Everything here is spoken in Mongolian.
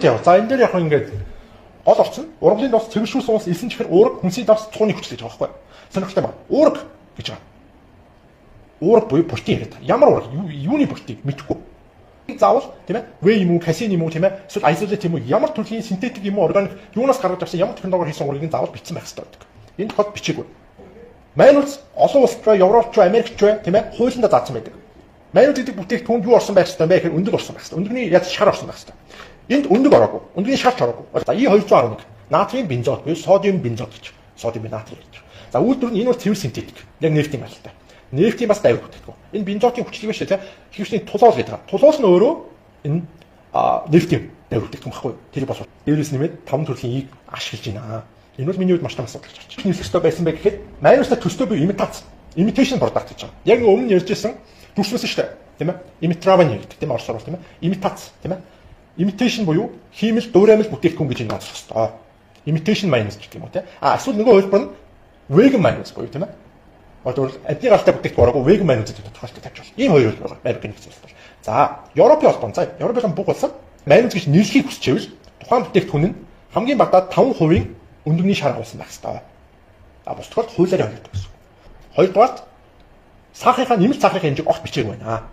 яа. За энэ дээр яг ингээд гол орчин ургамлын дос цэвэршүүлсэн улс элсэн чихэр уурга хүнсний дос цууны хүч гэж байгаа байхгүй. Сонирхолтой байна. Уурга гэж байгаа. Уурга буюу бутын яриад. Ямар уурга? Юуны бутыг мэдэхгүй. Заавал тийм ээ вэй юм уу касин юм уу тийм ээ эсвэл айзолет юм уу ямар төрлийн синтетик юм уу органик юунаас гаргаж авсан ямар технологиор хийсэн ургийг заавал бичсэн байх хэрэгтэй байдаг. Энэ тохиолдолд бичээгүй. Манайд олон улсч бай, Европч бай, Америкч бай тийм ээ хуулиндаа заасан байдаг. Манайд гэдэг бүтээгдэхүүнд юу орсон байх хэрэгтэй бэ гэхээр өндөг орсон байх хэрэгтэй. Өндөгний яд шар орсон байх хэрэгтэй. Энд өндөг ороогүй. Өндөгний шарч ороогүй. За E211 натрийн бензот буюу содиум бензот гэж. Содиум натрий гэж. За үйлдвэр нь энэ бол цэвэр синтетик. Яг нефтийн алтай. Нефтийн бас дайвар бүтээгдэхүүн. Энэ бензотын хүчлэг биш тийм хивчний тулуул гэдэг. Тулуул нь өөрөө энэ нефтийн дайвар бүтээгдэхүүн байхгүй юу? Тэр бас дээрээс нэмээд 5 төрлийн ийг ашиглаж байна. Энэ бол миний хувьд маш том асуудал гэж байна. Нийлэх ёстой байсан бэ гэхэд майнустай төстэй буюу имитац. Imitation product гэж байна. Яг нэг өмнө ярьжсэн дүрсвэсэн шүү дээ. Тийм ээ? Imitravani гэдэг тийм орсоор бол тийм ээ? Имитац тийм ээ? Imitation буюу хиймэл дуураймал бүтээгдэхүүн гэж нэрлэх ёстой. Imitation minus гэх юм уу тийм. Эсвэл нөгөө хэлбэр нь vegan minus буюу тийм ээ. Одоо адны галтай бүтээгдэхүүн ороогүй vegan minus гэдэг тохиолдолд тавьж байна. Ийм хоёр хэлбэр байгаа. Америкийн нэгдсэн улсад. За, Европын холбоон за Европын бүх улсад minus гэж нэрлэхийг хүсчихвэл тухайн бүтээгдэхүүн нь хамгийн багадаа 5% өндөгний шар агуулсан байх ёстой. Бус тохиолдолд хуулиар явагддаг гэсэн. Хоёрдугаар сахарынхаа нэмэлт сахарын хэмжээг огт бичээгүй байна.